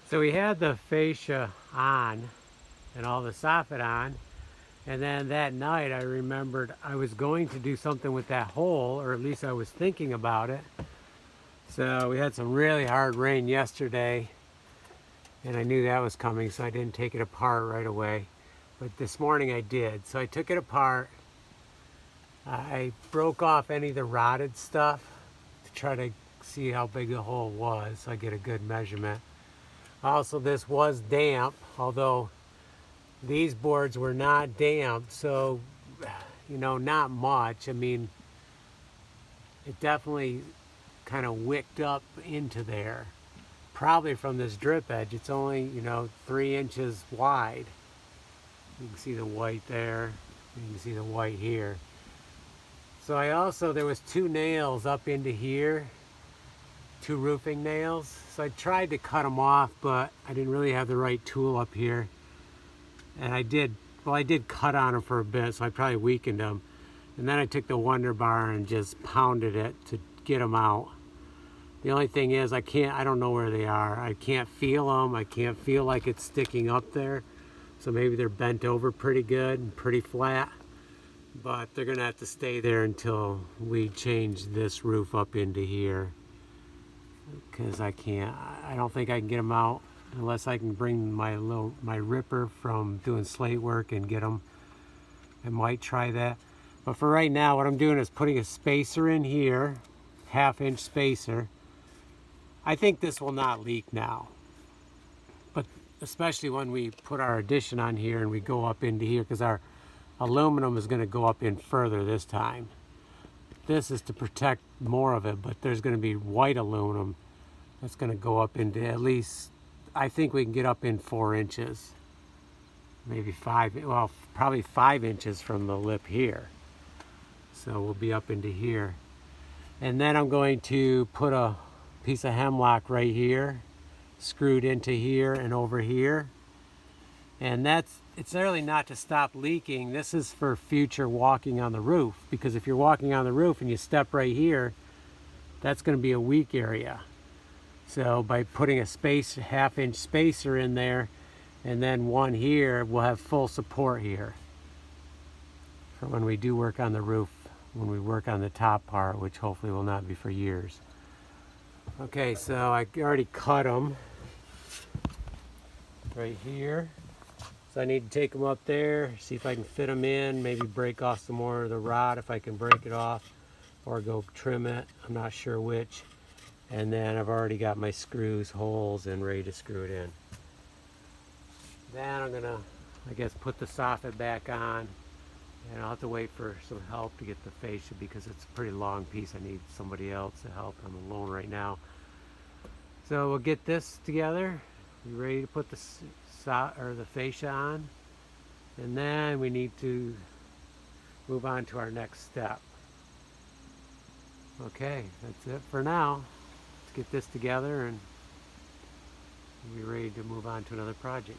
So we had the fascia on and all the soffit on, and then that night I remembered I was going to do something with that hole, or at least I was thinking about it. So we had some really hard rain yesterday, and I knew that was coming, so I didn't take it apart right away. But this morning I did. So I took it apart. I broke off any of the rotted stuff to try to see how big the hole was, so I get a good measurement. Also, this was damp, although these boards were not damp, so, not much. I mean, it definitely kind of wicked up into there. Probably from this drip edge. It's only, 3 inches wide. You can see the white there. You can see the white here. So there was 2 nails up into here, 2 roofing nails. So I tried to cut them off, but I didn't really have the right tool up here. And I did cut on them for a bit, so I probably weakened them. And then I took the Wonder Bar and just pounded it to get them out. The only thing is I don't know where they are. I can't feel them. I can't feel like it's sticking up there. So maybe they're bent over pretty good and pretty flat. But they're gonna have to stay there until we change this roof up into here. Because I don't think I can get them out unless I can bring my ripper from doing slate work and get them. I might try that. But for right now, what I'm doing is putting a spacer in here, 1/2-inch spacer. I think this will not leak now. But especially when we put our addition on here and we go up into here, because our aluminum is going to go up in further this time. This is to protect more of it, but there's going to be white aluminum that's going to go up into at least, I think we can get up in 4 inches. Maybe 5, well, probably 5 inches from the lip here. So we'll be up into here. And then I'm going to put a piece of hemlock right here, screwed into here and over here. And it's really not to stop leaking. This is for future walking on the roof, because if you're walking on the roof and you step right here, that's going to be a weak area. So by putting a 1/2-inch spacer in there and then one here, we'll have full support here for when we do work on the roof, when we work on the top part, which hopefully will not be for years. Okay, so I already cut them right here. So I need to take them up there, see if I can fit them in, maybe break off some more of the rod if I can break it off, or go trim it. I'm not sure which. And then I've already got my screws, holes, and ready to screw it in. Then I'm gonna, I guess, put the soffit back on, and I'll have to wait for some help to get the fascia because it's a pretty long piece. I need somebody else to help. I'm alone right now. So we'll get this together. You ready to put the fascia on? And then we need to move on to our next step. Okay, that's it for now. Let's get this together and be ready to move on to another project.